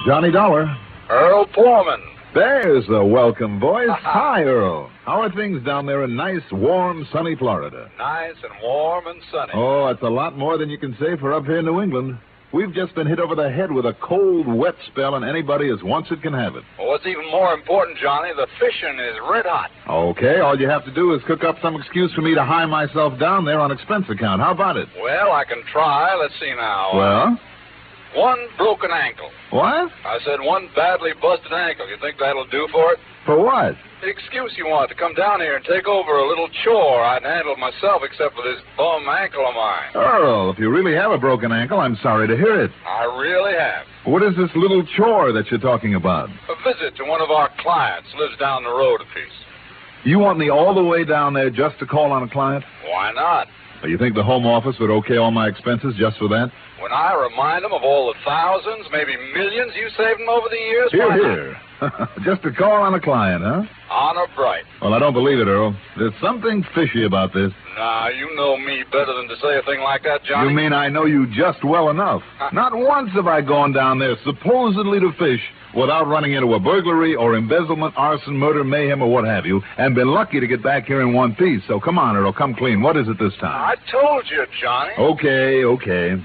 Johnny Dollar. Earl Foreman. There's the welcome voice. Hi, Earl. How are things down there in nice, warm, sunny Florida? Nice and warm and sunny. Oh, that's a lot more than you can say for up here in New England. We've just been hit over the head with a cold, wet spell, and anybody as wants it can have it. Well, what's even more important, Johnny, the fishing is red hot. Okay, all you have to do is cook up some excuse for me to hire myself down there on expense account. How about it? Well, I can try. Let's see now. Well? One broken ankle. What? I said one badly busted ankle. You think that'll do for it? For what? The excuse you want to come down here and take over a little chore I'd handled myself except for this bum ankle of mine. Earl, if you really have a broken ankle, I'm sorry to hear it. I really have. What is this little chore that you're talking about? A visit to one of our clients. Lives down the road a piece. You want me all the way down there just to call on a client? Why not? You think the home office would okay all my expenses just for that? When I remind them of all the thousands, maybe millions you saved them over the years, why Here. Just to call on a client, huh? Honor bright. Well, I don't believe it, Earl. There's something fishy about this. Nah, you know me better than to say a thing like that, Johnny. You mean I know you just well enough? Not once have I gone down there supposedly to fish without running into a burglary or embezzlement, arson, murder, mayhem, or what have you, and been lucky to get back here in one piece. So come on, Earl, come clean. What is it this time? I told you, Johnny. Okay.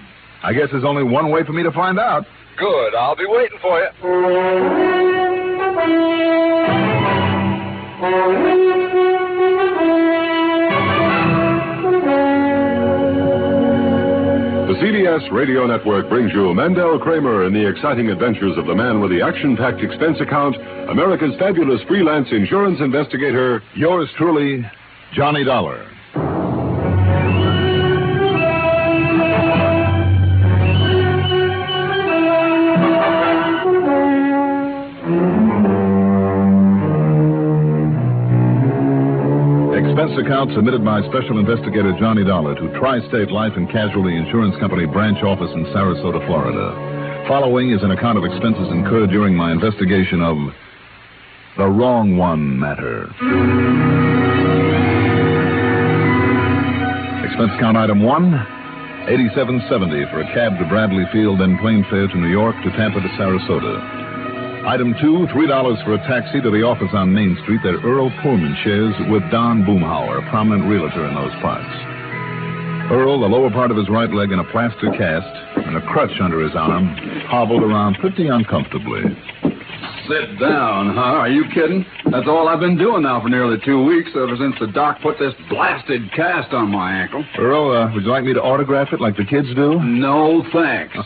I guess there's only one way for me to find out. Good. I'll be waiting for you. The CBS Radio Network brings you Mandel, Kramer, and the exciting adventures of the man with the action-packed expense account, America's fabulous freelance insurance investigator. Yours truly, Johnny Dollar. Expense account submitted by Special Investigator Johnny Dollar to Tri-State Life and Casualty Insurance Company branch office in Sarasota, Florida. Following is an account of expenses incurred during my investigation of the wrong one matter. Expense account item 1, $87.70 for a cab to Bradley Field, then plane fare to New York to Tampa to Sarasota. Item 2, $3 for a taxi to the office on Main Street that Earl Pullman shares with Don Boomhauer, a prominent realtor in those parts. Earl, the lower part of his right leg in a plaster cast and a crutch under his arm, hobbled around pretty uncomfortably. Sit down, huh? Are you kidding? That's all I've been doing now for nearly 2 weeks, ever since the doc put this blasted cast on my ankle. Earl, would you like me to autograph it like the kids do? No, thanks.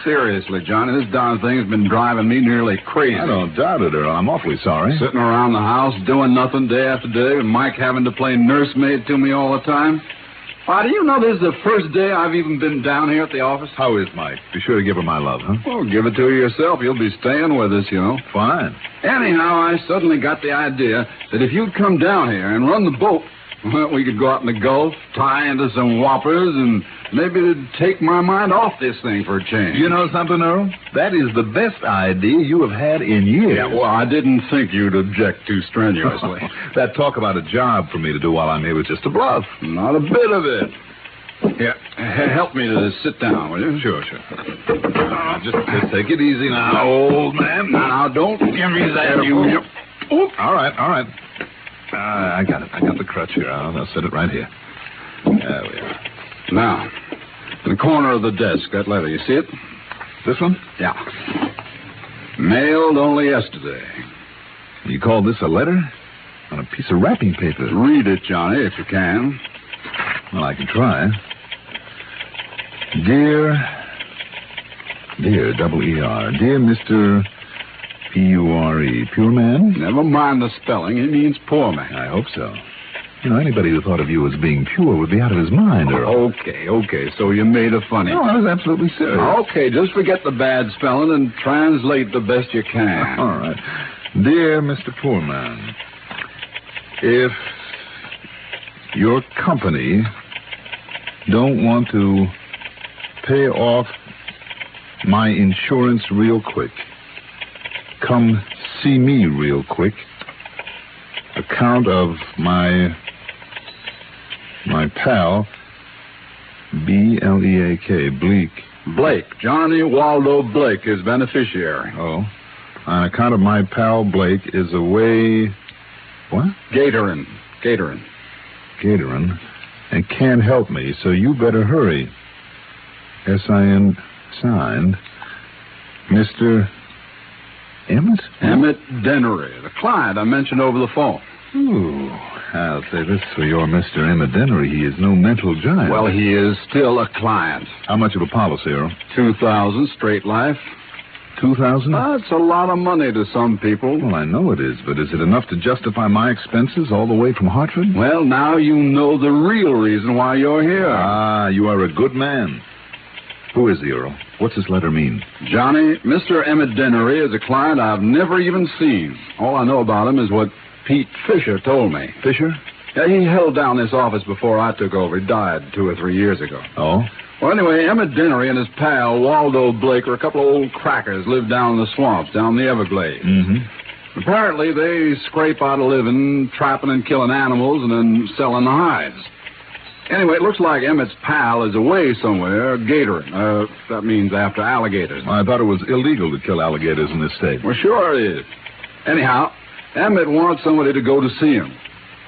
Seriously, Johnny, this darn thing has been driving me nearly crazy. I don't doubt it, Earl. I'm awfully sorry. Sitting around the house doing nothing day after day, and Mike having to play nursemaid to me all the time. Why, do you know this is the first day I've even been down here at the office? How is Mike? Be sure to give her my love, huh? Well, give it to her yourself. You'll be staying with us, you know. Fine. Anyhow, I suddenly got the idea that if you'd come down here and run the boat, well, we could go out in the Gulf, tie into some whoppers, and maybe it'd take my mind off this thing for a change. You know something, Earl? That is the best idea you have had in years. Yeah, well, I didn't think you'd object too strenuously. That talk about a job for me to do while I'm here was just a bluff. Not a bit of it. Here, help me to sit down, will you? Sure. Just take it easy now, old man. Now, don't give me that, you... All right. I got it. I got the crutch here. I'll set it right here. There we are. Now, in the corner of the desk, that letter, you see it? This one? Yeah. Mailed only yesterday. You call this a letter? On a piece of wrapping paper. Read it, Johnny, if you can. Well, I can try. Dear, W-E-R, dear Mr. P-U-R-E, Pure Man? Never mind the spelling. He means poor man. I hope so. You know, anybody who thought of you as being pure would be out of his mind, Earl. Okay. So you made a funny. No, I was absolutely serious. Okay, just forget the bad spelling and translate the best you can. All right. Dear Mr. Poor Man, if your company don't want to pay off my insurance real quick, come see me real quick. Account of my pal, B-L-E-A-K, Bleak, Blake. Johnny Waldo Blake, his beneficiary. Oh. On account of my pal Blake is away... What? Gatorin. Gatorin. And can't help me, so you better hurry. S.I.N. signed. Mr. Emmett? Emmett Dennery, the client I mentioned over the phone. Ooh, I'll say this for your Mr. Emmett Dennery. He is no mental giant. Well, he is still a client. How much of a policy, Earl? $2,000 straight life. $2,000? That's a lot of money to some people. Well, I know it is, but is it enough to justify my expenses all the way from Hartford? Well, now you know the real reason why you're here. Ah, you are a good man. Who is the Earl? What's this letter mean? Johnny, Mr. Emmett Dennery is a client I've never even seen. All I know about him is what Pete Fisher told me. Fisher? Yeah, he held down this office before I took over. He died 2 or 3 years ago. Oh? Well, anyway, Emmett Dennery and his pal, Waldo Blake, are a couple of old crackers, live down in the swamps, down the Everglades. Mm-hmm. Apparently, they scrape out a living, trapping and killing animals, and then selling the hides. Anyway, it looks like Emmett's pal is away somewhere, gatoring. That means after alligators. I thought it was illegal to kill alligators in this state. Well, sure it is. Anyhow, Emmett wants somebody to go to see him.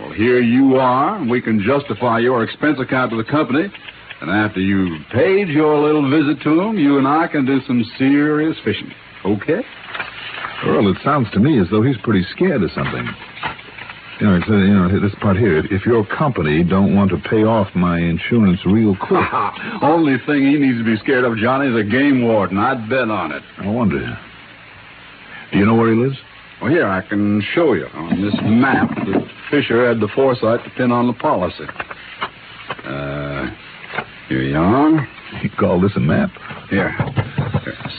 Well, here you are. We can justify your expense account to the company. And after you've paid your little visit to him, you and I can do some serious fishing. Okay? Earl, it sounds to me as though he's pretty scared of something. This part here. If your company don't want to pay off my insurance real quick... Only thing he needs to be scared of, Johnny, is a game warden. I'd bet on it. I wonder. Do you know where he lives? Well, here, I can show you on this map that Fisher had the foresight to pin on the policy. Here you are. You call this a map? Here.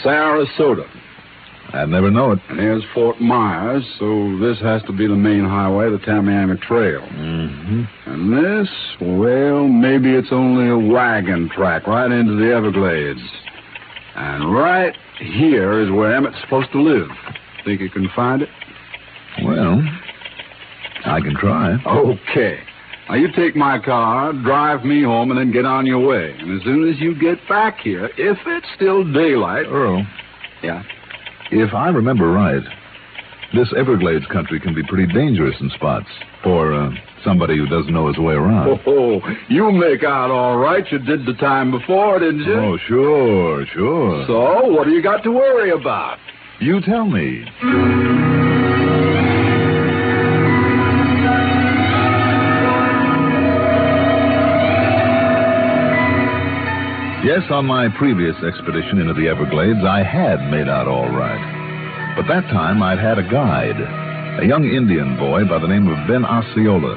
Sarasota. I'd never know it. And here's Fort Myers, so this has to be the main highway, the Tamiami Trail. Mm-hmm. And this, well, maybe it's only a wagon track right into the Everglades. And right here is where Emmett's supposed to live. Think you can find it? Well, I can try. Okay. Now, you take my car, drive me home, and then get on your way. And as soon as you get back here, if it's still daylight... Earl. Yeah? If I remember right, this Everglades country can be pretty dangerous in spots for somebody who doesn't know his way around. Oh, you make out all right. You did the time before, didn't you? Oh, sure. So, what do you got to worry about? You tell me. Yes, on my previous expedition into the Everglades, I had made out all right. But that time, I'd had a guide, a young Indian boy by the name of Ben Osceola,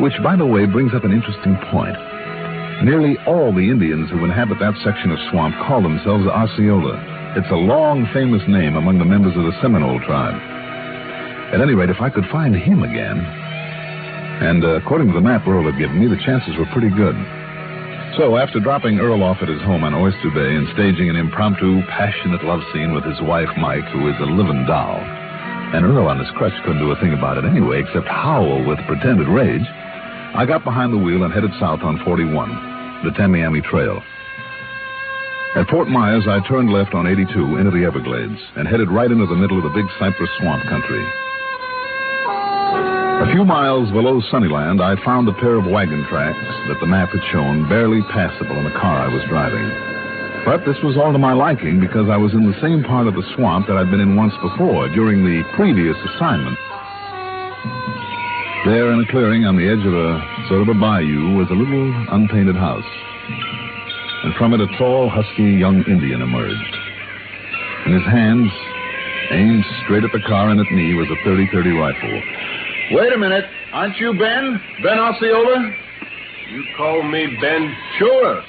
which, by the way, brings up an interesting point. Nearly all the Indians who inhabit that section of swamp call themselves Osceola. It's a long, famous name among the members of the Seminole tribe. At any rate, if I could find him again, and according to the map Earl had given me, the chances were pretty good. So, after dropping Earl off at his home on Oyster Bay and staging an impromptu, passionate love scene with his wife, Mike, who is a living doll, and Earl on his crutch couldn't do a thing about it anyway except howl with pretended rage, I got behind the wheel and headed south on 41, the Tamiami Trail. At Fort Myers, I turned left on 82 into the Everglades and headed right into the middle of the big cypress swamp country. A few miles below Sunnyland, I found a pair of wagon tracks that the map had shown barely passable in the car I was driving. But this was all to my liking because I was in the same part of the swamp that I'd been in once before during the previous assignment. There in a clearing on the edge of a sort of a bayou was a little unpainted house. And from it a tall, husky young Indian emerged. In his hands, aimed straight at the car and at me, was a .30-30 rifle. Wait a minute. Aren't you Ben? Ben Osceola? You call me Ben? Sure.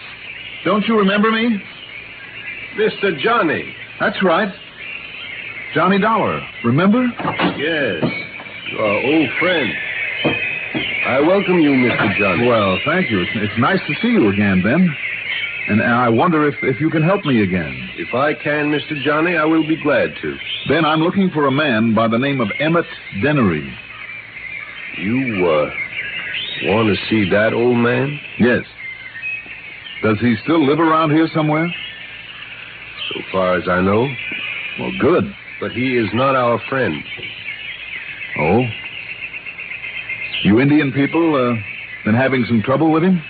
Don't you remember me? Mr. Johnny. That's right. Johnny Dollar. Remember? Yes. Our old friend. I welcome you, Mr. Johnny. Well, thank you. It's nice to see you again, Ben. And I wonder if you can help me again. If I can, Mr. Johnny, I will be glad to. Ben, I'm looking for a man by the name of Emmett Dennery. You, want to see that old man? Yes. Does he still live around here somewhere? far as I know. Well, good. But he is not our friend. Oh? You Indian people, been having some trouble with him?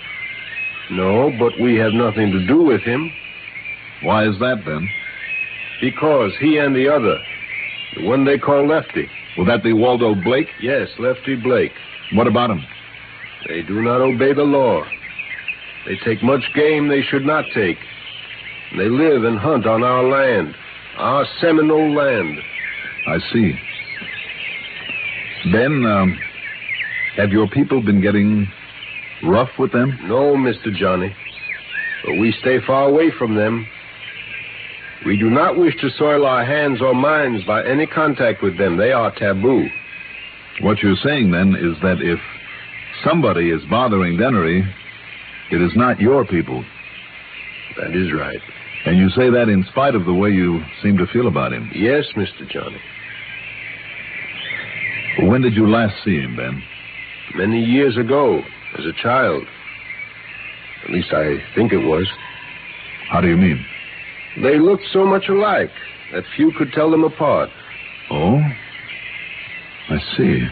No, but we have nothing to do with him. Why is that, then? Because he and the other, the one they call Lefty. Will that be Waldo Blake? Yes, Lefty Blake. What about him? They do not obey the law. They take much game they should not take. They live and hunt on our land, our Seminole land. I see. Ben, have your people been getting rough with them? No, Mr. Johnny. But we stay far away from them. We do not wish to soil our hands or minds by any contact with them. They are taboo. What you're saying, then, is that if somebody is bothering Dennery, it is not your people. That is right. And you say that in spite of the way you seem to feel about him? Yes, Mr. Johnny. When did you last see him, Ben? Many years ago, as a child. At least I think it was. How do you mean? They looked so much alike that few could tell them apart. Oh? I see.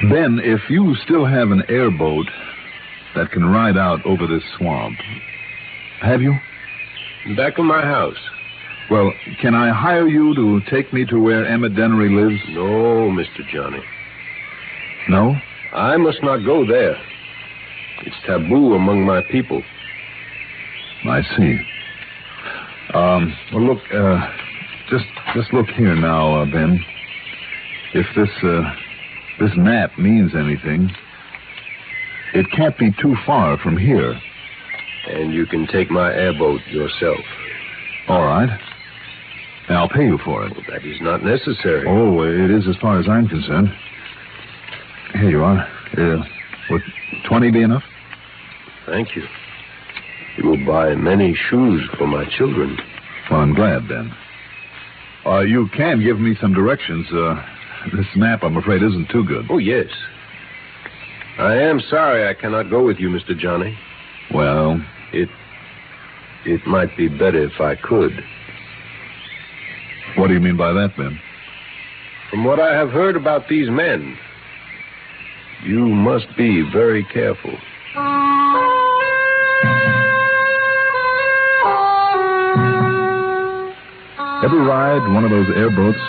Ben, if you still have an airboat that can ride out over this swamp, have you? Back of my house. Well, can I hire you to take me to where Emmett Dennery lives? No, Mr. Johnny. No? I must not go there. It's taboo among my people. I see. Well, look, just look here now, Ben. If this map means anything, it can't be too far from here. And you can take my airboat yourself. All right. And I'll pay you for it. Well, that is not necessary. Oh, it is as far as I'm concerned. Here you are. Would 20 be enough? Thank you. You will buy many shoes for my children. Well, I'm glad, then. You can give me some directions. This map, I'm afraid, isn't too good. Oh, yes. I am sorry I cannot go with you, Mr. Johnny. Well? It might be better if I could. What do you mean by that, Ben? From what I have heard about these men, you must be very careful. Ever ride one of those airboats?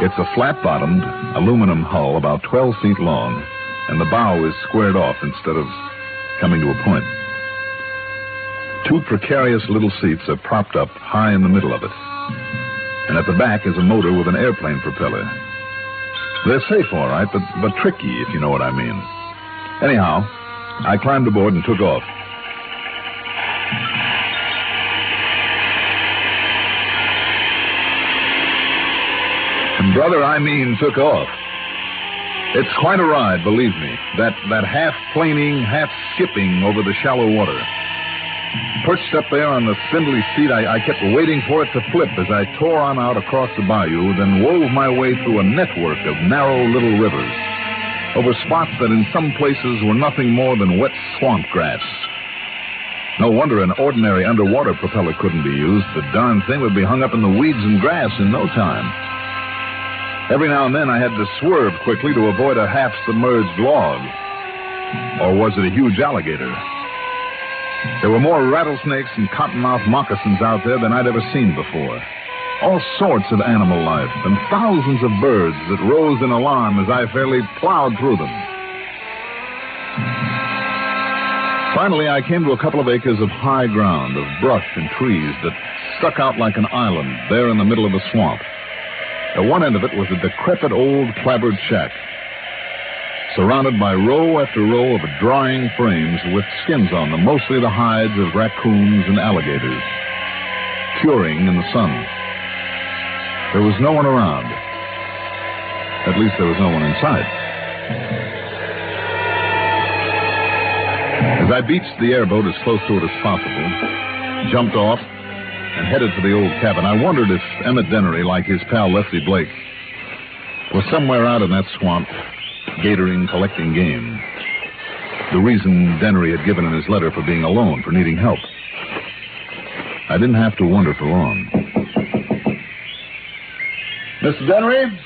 It's a flat-bottomed aluminum hull about 12 feet long, and the bow is squared off instead of coming to a point. Two precarious little seats are propped up high in the middle of it, and at the back is a motor with an airplane propeller. They're safe, all right, but tricky, if you know what I mean. Anyhow, I climbed aboard and took off. And brother, I mean took off. It's quite a ride, believe me. That half-planing, half-skipping over the shallow water. Perched up there on the spindly seat, I kept waiting for it to flip as I tore on out across the bayou, then wove my way through a network of narrow little rivers, over spots that in some places were nothing more than wet swamp grass. No wonder an ordinary underwater propeller couldn't be used. The darn thing would be hung up in the weeds and grass in no time. Every now and then I had to swerve quickly to avoid a half-submerged log. Or was it a huge alligator? There were more rattlesnakes and cottonmouth moccasins out there than I'd ever seen before. All sorts of animal life, and thousands of birds that rose in alarm as I fairly plowed through them. Finally, I came to a couple of acres of high ground, of brush and trees that stuck out like an island there in the middle of the swamp. At one end of it was a decrepit old clapboard shack, surrounded by row after row of drying frames with skins on them, mostly the hides of raccoons and alligators, curing in the sun. There was no one around. At least there was no one inside. As I beached the airboat as close to it as possible, jumped off, and headed for the old cabin, I wondered if Emmett Dennery, like his pal Lefty Blake, was somewhere out in that swamp, gatoring, collecting game. The reason Dennery had given in his letter for being alone, for needing help. I didn't have to wonder for long. Mr. Dennery?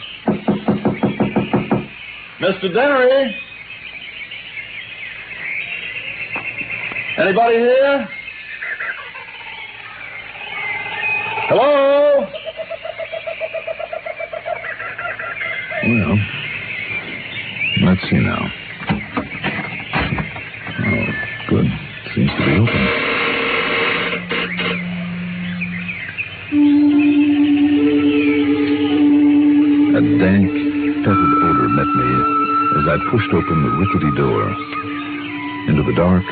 Mr. Dennery? Anybody here? Hello? Well, let's see now. Oh, good. Seems to be open. A dank, fetid odor met me as I pushed open the rickety door into the dark,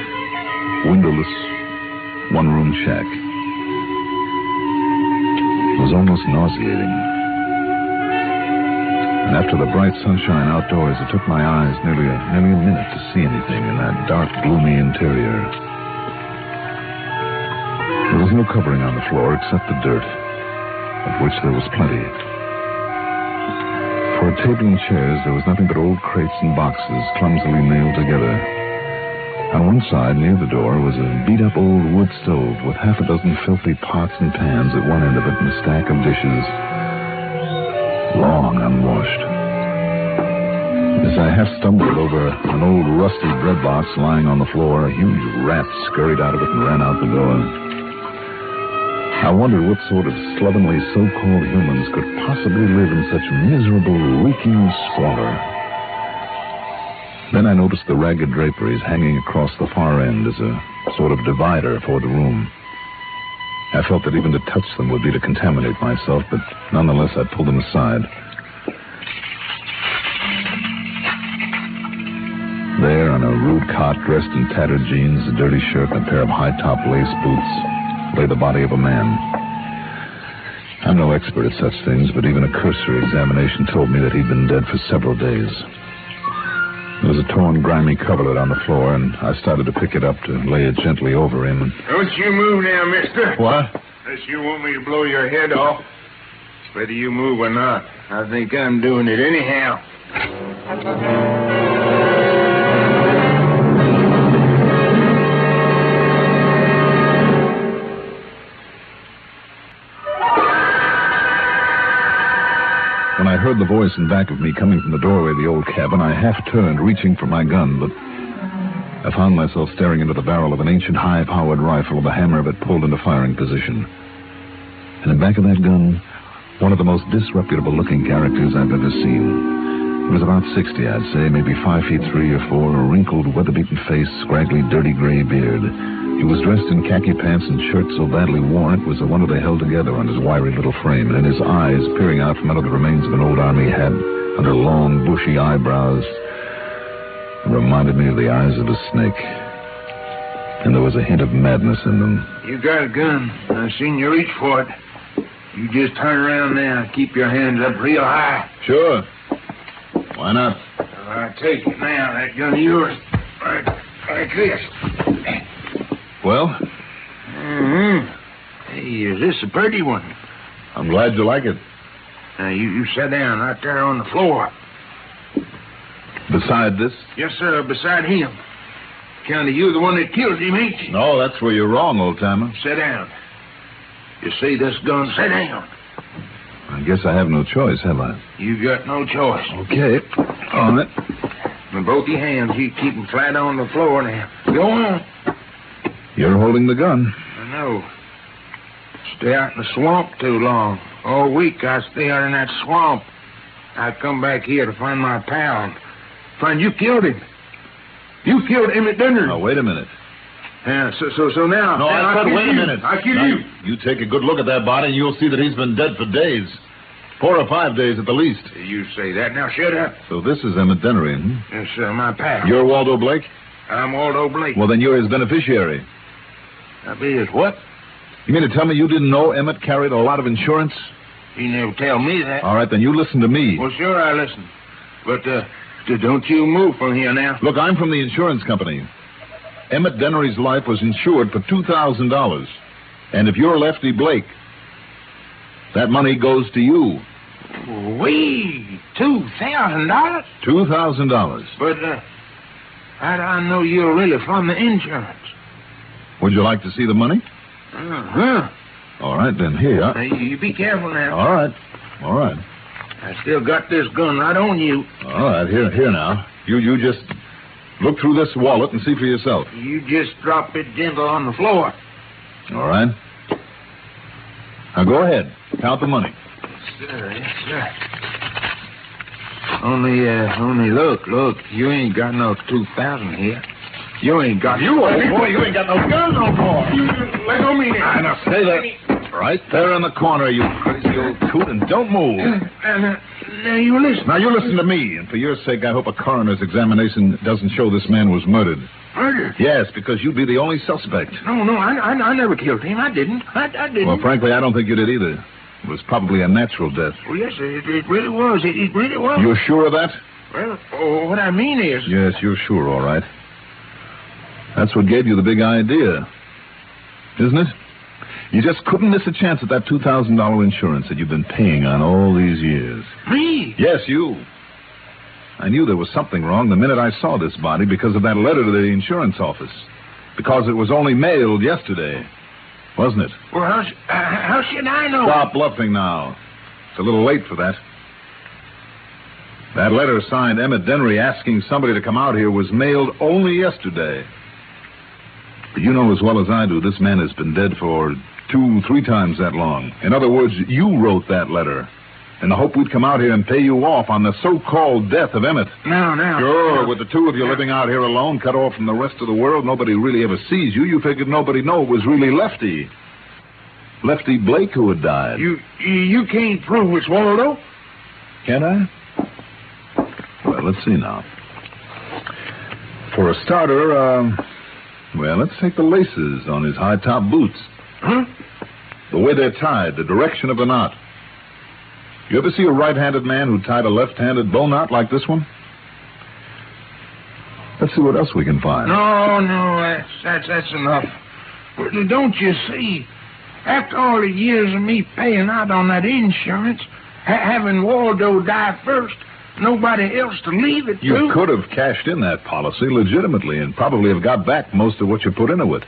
windowless, one-room shack. It was almost nauseating. And after the bright sunshine outdoors, it took my eyes nearly a minute to see anything in that dark, gloomy interior. There was no covering on the floor except the dirt, of which there was plenty. For a table and chairs, there was nothing but old crates and boxes clumsily nailed together. On one side, near the door, was a beat-up old wood stove with half a dozen filthy pots and pans at one end of it and a stack of dishes, long unwashed. As I half stumbled over an old rusty bread box lying on the floor, a huge rat scurried out of it and ran out the door. I wondered what sort of slovenly so-called humans could possibly live in such miserable, reeking squalor. Then I noticed the ragged draperies hanging across the far end as a sort of divider for the room. I felt that even to touch them would be to contaminate myself, but nonetheless I pulled them aside. There, on a rude cot, dressed in tattered jeans, a dirty shirt, and a pair of high-top lace boots, lay the body of a man. I'm no expert at such things, but even a cursory examination told me that he'd been dead for several days. There was a torn, grimy coverlet on the floor, and I started to pick it up to lay it gently over him. Don't you move now, mister. What? Unless you want me to blow your head off. Whether you move or not, I think I'm doing it anyhow. When I heard the voice in back of me coming from the doorway of the old cabin, I half turned, reaching for my gun, but I found myself staring into the barrel of an ancient high-powered rifle with the hammer of it pulled into firing position. And in back of that gun, one of the most disreputable-looking characters I've ever seen. He was about 60, I'd say, maybe 5 feet 3 or 4, a wrinkled, weather-beaten face, scraggly, dirty gray beard. He was dressed in khaki pants and shirt so badly worn it was a wonder they held together on his wiry little frame, and in his eyes, peering out from under the remains of an old army hat, under long, bushy eyebrows, reminded me of the eyes of a snake. And there was a hint of madness in them. You got a gun. I seen you reach for it. You just turn around now. Keep your hands up real high. Sure. Why not? Well, I take it now. That gun of yours. Like this. Well? Mm-hmm. Hey, is this a pretty one? I'm glad you like it. Now, you sit down right there on the floor. Beside this? Yes, sir, beside him. Kind of you the one that killed him, ain't you? No, that's where you're wrong, old-timer. Sit down. You see this gun? Sit down. I guess I have no choice, have I? You got no choice. Okay. On it. With both your hands, you keep them flat on the floor now. Go on. You're holding the gun. I know. Stay out in the swamp too long. All week I stay out in that swamp. I come back here to find my pal. Find you killed him. You killed him at dinner. Now, wait a minute. Yeah, so now... No, I said wait a minute. I killed now, you. You take a good look at that body and you'll see that he's been dead for days. 4 or 5 days at the least. You say that. Now shut up. So this is Emmett Dennery, hmm? Yes, sir, my pal. You're Waldo Blake? I'm Waldo Blake. Well, then you're his beneficiary. I'll be his what? You mean to tell me you didn't know Emmett carried a lot of insurance? He never tell me that. All right, then you listen to me. Well, sure, I listen. But, don't you move from here now. Look, I'm from the insurance company. Emmett Dennery's life was insured for $2,000. And if you're Lefty Blake, that money goes to you. Wee! $2,000? $2,000. But, how do I know you're really from the insurance? Would you like to see the money? Uh-huh. All right, then, here. Now, you be careful now. All right. All right. I still got this gun right on you. All right, here now. You just look through this wallet and see for yourself. You just drop it gentle on the floor. All right. Now, go ahead. Count the money. Sir, yes, sir. Only look. You ain't got no 2,000 here. You ain't got... You ain't got no gun no more. Let go me now. Now, stay there. Right there in the corner, you crazy old coot, and don't move. Now, you listen. Now, you listen to me, and for your sake, I hope a coroner's examination doesn't show this man was murdered. Murdered? Yes, because you'd be the only suspect. No, I never killed him. I didn't. I didn't. Well, frankly, I don't think you did either. It was probably a natural death. Well, yes, it really was. It really was. You're sure of that? Well, what I mean is... Yes, you're sure, all right. That's what gave you the big idea, isn't it? You just couldn't miss a chance at that $2,000 insurance that you've been paying on all these years. Me? Yes, you. I knew there was something wrong the minute I saw this body because of that letter to the insurance office. Because it was only mailed yesterday. Wasn't it? Well, how should I know? Stop bluffing now. It's a little late for that. That letter signed Emmett Dennery asking somebody to come out here was mailed only yesterday. But you know as well as I do, this man has been dead for 2-3 times that long. In other words, you wrote that letter in the hope we'd come out here and pay you off on the so-called death of Emmett. Now. Sure, with the two of you living out here alone, cut off from the rest of the world, nobody really ever sees you. You figured nobody'd know it was really Lefty. Lefty Blake who had died. You can't prove it's Waldo? Can't I? Well, let's see now. For a starter, let's take the laces on his high-top boots. Huh? The way they're tied, the direction of the knot. You ever see a right-handed man who tied a left-handed bow knot like this one? Let's see what else we can find. No, that's enough. Don't you see? After all the years of me paying out on that insurance, having Waldo die first, nobody else to leave it to. You could have cashed in that policy legitimately and probably have got back most of what you put into it.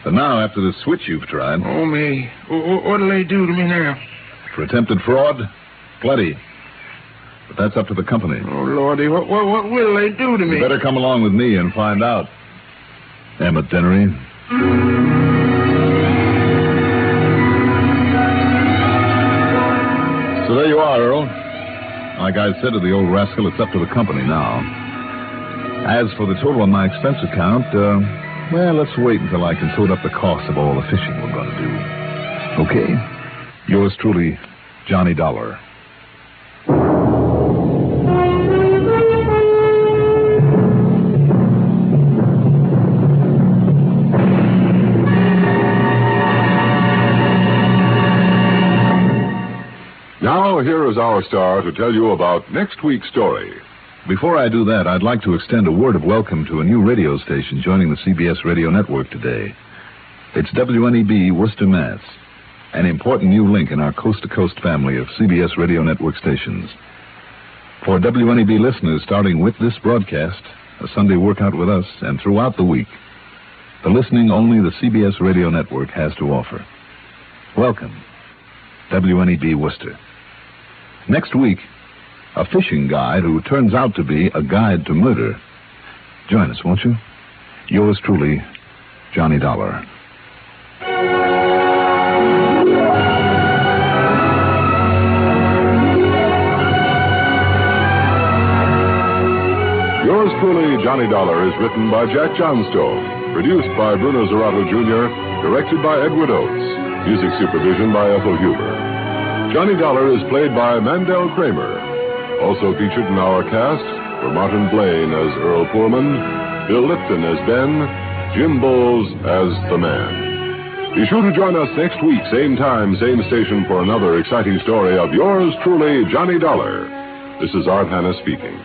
But now, after the switch you've tried... Oh, me. What'll they do to me now? For attempted fraud? Plenty. But that's up to the company. Oh, Lordy, what will they do to me? You better come along with me and find out. Emmett Dennery. So there you are, Earl. Like I said to the old rascal, it's up to the company now. As for the total on my expense account, let's wait until I can sort up the cost of all the fishing we're going to do. Okay? Yours truly, Johnny Dollar. Now, here is our star to tell you about next week's story. Before I do that, I'd like to extend a word of welcome to a new radio station joining the CBS radio network today. It's WNEB, Worcester, Mass., an important new link in our coast-to-coast family of CBS radio network stations. For WNEB listeners starting with this broadcast, a Sunday workout with us, and throughout the week, the listening only the CBS radio network has to offer. Welcome, WNEB Worcester. Next week, a fishing guide who turns out to be a guide to murder. Join us, won't you? Yours truly, Johnny Dollar. Yours truly, Johnny Dollar, is written by Jack Johnstone, produced by Bruno Zerato Jr., directed by Edward Oates, music supervision by Ethel Huber. Johnny Dollar is played by Mandel Kramer. Also featured in our cast were Martin Blaine as Earl Poorman, Bill Lipton as Ben, Jim Bowles as the Man. Be sure to join us next week, same time, same station, for another exciting story of yours truly, Johnny Dollar. This is Art Hanna speaking.